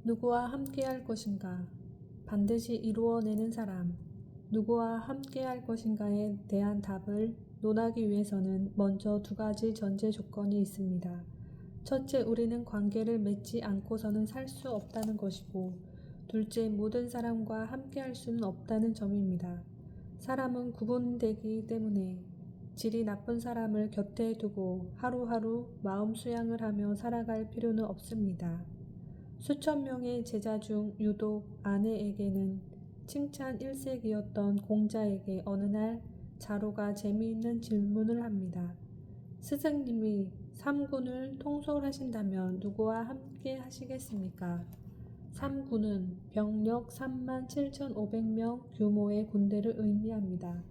누구와 함께할 것인가? 반드시 이루어내는 사람. 누구와 함께할 것인가에 대한 답을 논하기 위해서는 먼저 두 가지 전제 조건이 있습니다. 첫째, 우리는 관계를 맺지 않고서는 살 수 없다는 것이고, 둘째, 모든 사람과 함께할 수는 없다는 점입니다. 사람은 구분되기 때문에 질이 나쁜 사람을 곁에 두고 하루하루 마음 수양을 하며 살아갈 필요는 없습니다. 수천 명의 제자 중 유독 아내에게는 칭찬 일색이었던 공자에게 어느 날 자로가 재미있는 질문을 합니다. 스승님이 삼군을 통솔하신다면 누구와 함께 하시겠습니까? 삼군은 병력 37,500명 규모의 군대를 의미합니다.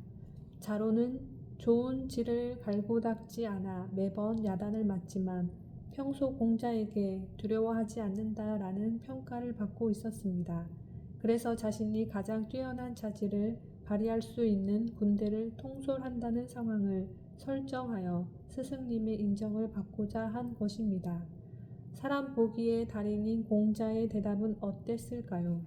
자로는 좋은 질을 갈고 닦지 않아 매번 야단을 맞지만 평소 공자에게 두려워하지 않는다라는 평가를 받고 있었습니다. 그래서 자신이 가장 뛰어난 자질을 발휘할 수 있는 군대를 통솔한다는 상황을 설정하여 스승님의 인정을 받고자 한 것입니다. 사람 보기의 달인인 공자의 대답은 어땠을까요?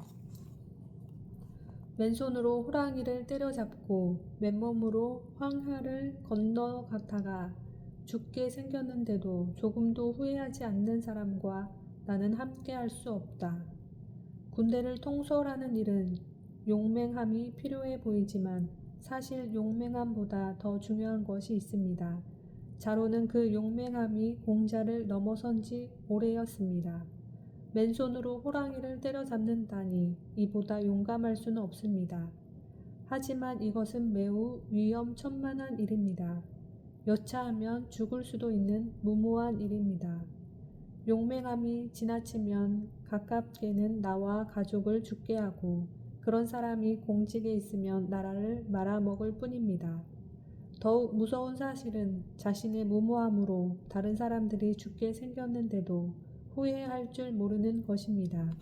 맨손으로 호랑이를 때려잡고 맨몸으로 황하를 건너가다가 죽게 생겼는데도 조금도 후회하지 않는 사람과 나는 함께할 수 없다. 군대를 통솔하는 일은 용맹함이 필요해 보이지만 사실 용맹함보다 더 중요한 것이 있습니다. 자로는 그 용맹함이 공자를 넘어선 지 오래였습니다. 맨손으로 호랑이를 때려잡는다니 이보다 용감할 수는 없습니다. 하지만 이것은 매우 위험천만한 일입니다. 여차하면 죽을 수도 있는 무모한 일입니다. 용맹함이 지나치면 가깝게는 나와 가족을 죽게 하고 그런 사람이 공직에 있으면 나라를 말아먹을 뿐입니다. 더욱 무서운 사실은 자신의 무모함으로 다른 사람들이 죽게 생겼는데도 후회할 줄 모르는 것입니다.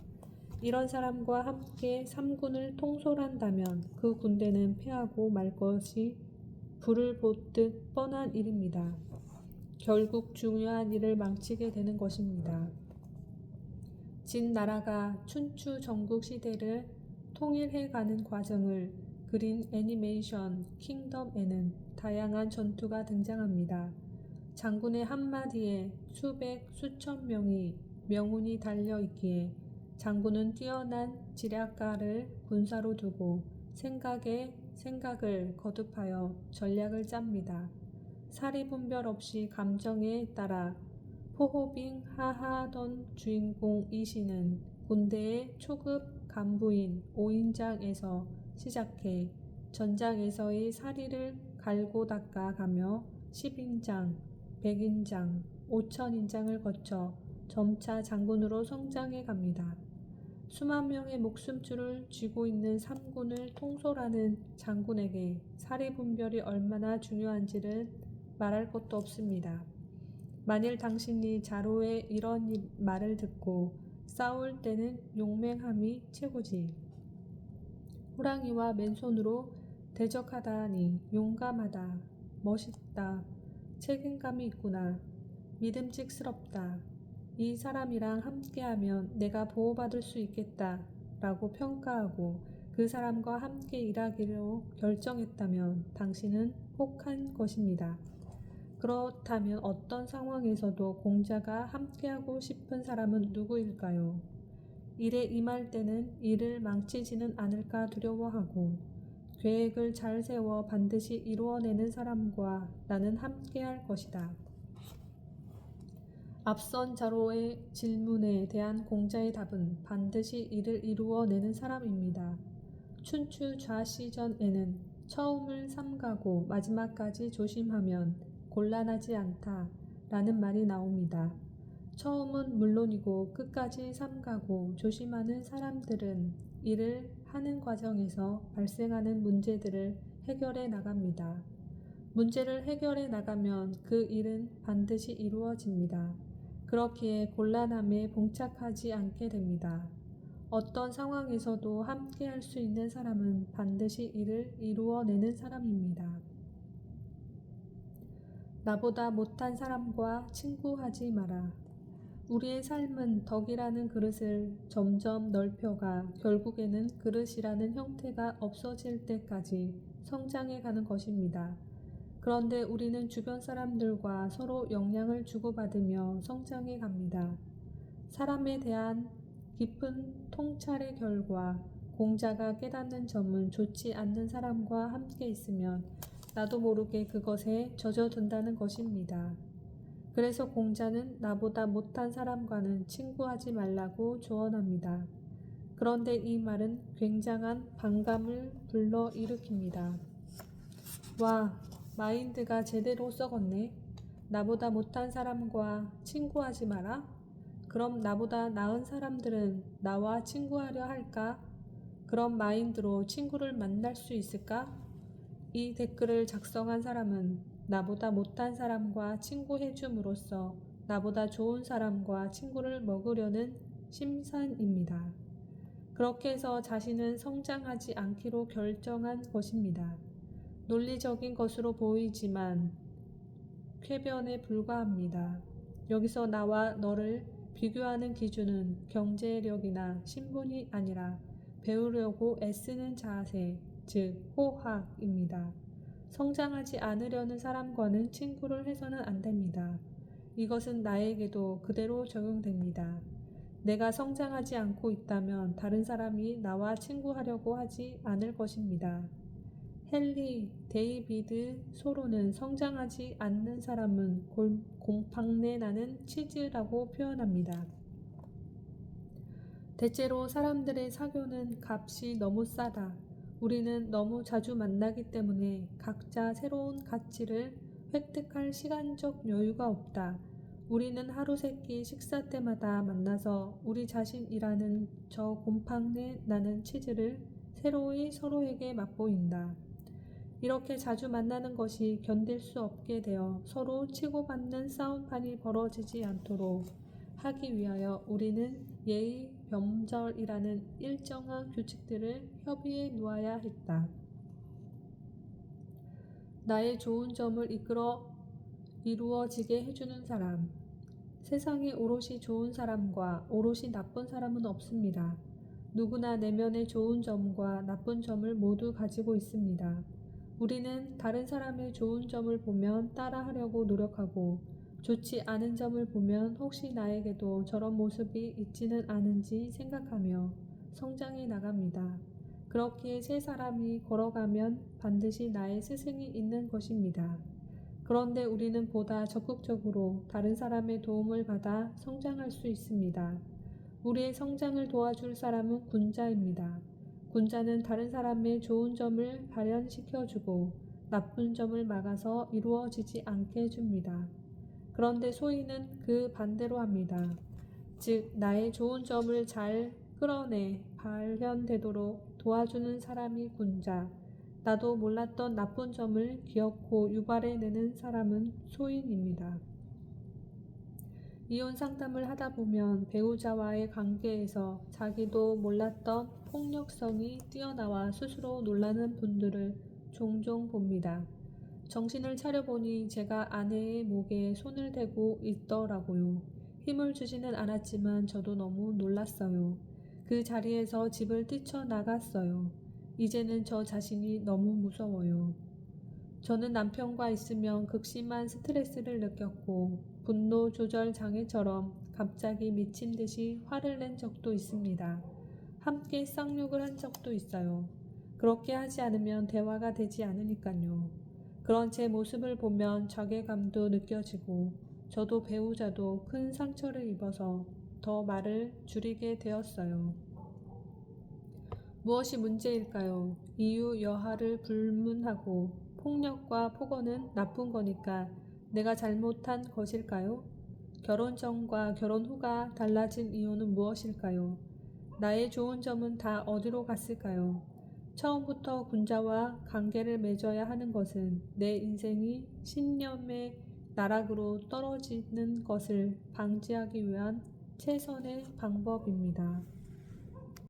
이런 사람과 함께 삼군을 통솔한다면 그 군대는 패하고 말 것이 불을 보듯 뻔한 일입니다. 결국 중요한 일을 망치게 되는 것입니다. 진 나라가 춘추 전국 시대를 통일해가는 과정을 그린 애니메이션 킹덤에는 다양한 전투가 등장합니다. 장군의 한마디에 수백, 수천 명이 명운이 달려있기에 장군은 뛰어난 지략가를 군사로 두고 생각에 생각을 거듭하여 전략을 짭니다. 사리분별 없이 감정에 따라 포호빙 하하던 주인공 이시는 군대의 초급 간부인 5인장에서 시작해 전장에서의 사리를 갈고 닦아 가며 10인장, 100인장, 5000인장을 거쳐 점차 장군으로 성장해 갑니다. 수만 명의 목숨줄을 쥐고 있는 삼군을 통솔하는 장군에게 사리분별이 얼마나 중요한지를 말할 것도 없습니다. 만일 당신이 자로의 이런 말을 듣고 싸울 때는 용맹함이 최고지. 호랑이와 맨손으로 대적하다니 용감하다, 멋있다, 책임감이 있구나, 믿음직스럽다, 이 사람이랑 함께하면 내가 보호받을 수 있겠다 라고 평가하고 그 사람과 함께 일하기로 결정했다면 당신은 혹한 것입니다. 그렇다면 어떤 상황에서도 공자가 함께하고 싶은 사람은 누구일까요? 일에 임할 때는 일을 망치지는 않을까 두려워하고 계획을 잘 세워 반드시 이루어내는 사람과 나는 함께할 것이다. 앞선 자로의 질문에 대한 공자의 답은 반드시 일을 이루어내는 사람입니다. 춘추 좌시전에는 처음을 삼가고 마지막까지 조심하면 곤란하지 않다 라는 말이 나옵니다. 처음은 물론이고 끝까지 삼가고 조심하는 사람들은 일을 하는 과정에서 발생하는 문제들을 해결해 나갑니다. 문제를 해결해 나가면 그 일은 반드시 이루어집니다. 그렇기에 곤란함에 봉착하지 않게 됩니다. 어떤 상황에서도 함께 할 수 있는 사람은 반드시 일을 이루어내는 사람입니다. 나보다 못한 사람과 친구하지 마라. 우리의 삶은 덕이라는 그릇을 점점 넓혀가 결국에는 그릇이라는 형태가 없어질 때까지 성장해 가는 것입니다. 그런데 우리는 주변 사람들과 서로 영향을 주고받으며 성장해 갑니다. 사람에 대한 깊은 통찰의 결과 공자가 깨닫는 점은 좋지 않는 사람과 함께 있으면 나도 모르게 그것에 젖어든다는 것입니다. 그래서 공자는 나보다 못한 사람과는 친구하지 말라고 조언합니다. 그런데 이 말은 굉장한 반감을 불러일으킵니다. 와, 마인드가 제대로 썩었네. 나보다 못한 사람과 친구하지 마라? 그럼 나보다 나은 사람들은 나와 친구하려 할까? 그런 마인드로 친구를 만날 수 있을까? 이 댓글을 작성한 사람은 나보다 못한 사람과 친구해줌으로써 나보다 좋은 사람과 친구를 먹으려는 심산입니다. 그렇게 해서 자신은 성장하지 않기로 결정한 것입니다. 논리적인 것으로 보이지만 쾌변에 불과합니다. 여기서 나와 너를 비교하는 기준은 경제력이나 신분이 아니라 배우려고 애쓰는 자세, 즉 호학입니다. 성장하지 않으려는 사람과는 친구를 해서는 안 됩니다. 이것은 나에게도 그대로 적용됩니다. 내가 성장하지 않고 있다면 다른 사람이 나와 친구하려고 하지 않을 것입니다. 헨리 데이비드 소로는 성장하지 않는 사람은 곰팡내 나는 치즈라고 표현합니다. 대체로 사람들의 사교는 값이 너무 싸다. 우리는 너무 자주 만나기 때문에 각자 새로운 가치를 획득할 시간적 여유가 없다. 우리는 하루 세끼 식사 때마다 만나서 우리 자신이라는 저 곰팡내 나는 치즈를 새로이 서로에게 맛보인다. 이렇게 자주 만나는 것이 견딜 수 없게 되어 서로 치고받는 싸움판이 벌어지지 않도록 하기 위하여 우리는 예의 범절이라는 일정한 규칙들을 협의해 놓아야 했다. 나의 좋은 점을 이루어지게 해주는 사람. 세상에 오롯이 좋은 사람과 오롯이 나쁜 사람은 없습니다. 누구나 내면의 좋은 점과 나쁜 점을 모두 가지고 있습니다. 우리는 다른 사람의 좋은 점을 보면 따라하려고 노력하고 좋지 않은 점을 보면 혹시 나에게도 저런 모습이 있지는 않은지 생각하며 성장해 나갑니다. 그렇게 세 사람이 걸어가면 반드시 나의 스승이 있는 것입니다. 그런데 우리는 보다 적극적으로 다른 사람의 도움을 받아 성장할 수 있습니다. 우리의 성장을 도와줄 사람은 군자입니다. 군자는 다른 사람의 좋은 점을 발현시켜주고 나쁜 점을 막아서 이루어지지 않게 해줍니다. 그런데 소인은 그 반대로 합니다. 즉 나의 좋은 점을 잘 끌어내 발현되도록 도와주는 사람이 군자, 나도 몰랐던 나쁜 점을 기어코 유발해내는 사람은 소인입니다. 이혼 상담을 하다 보면 배우자와의 관계에서 자기도 몰랐던 폭력성이 뛰어나와 스스로 놀라는 분들을 종종 봅니다. 정신을 차려보니 제가 아내의 목에 손을 대고 있더라고요. 힘을 주지는 않았지만 저도 너무 놀랐어요. 그 자리에서 집을 뛰쳐나갔어요. 이제는 저 자신이 너무 무서워요. 저는 남편과 있으면 극심한 스트레스를 느꼈고 분노 조절 장애처럼 갑자기 미친 듯이 화를 낸 적도 있습니다. 함께 쌍욕을 한 적도 있어요. 그렇게 하지 않으면 대화가 되지 않으니까요. 그런 제 모습을 보면 자괴감도 느껴지고 저도 배우자도 큰 상처를 입어서 더 말을 줄이게 되었어요. 무엇이 문제일까요? 이유 여하를 불문하고 폭력과 폭언은 나쁜 거니까 내가 잘못한 것일까요? 결혼 전과 결혼 후가 달라진 이유는 무엇일까요? 나의 좋은 점은 다 어디로 갔을까요? 처음부터 군자와 관계를 맺어야 하는 것은 내 인생이 신념의 나락으로 떨어지는 것을 방지하기 위한 최선의 방법입니다.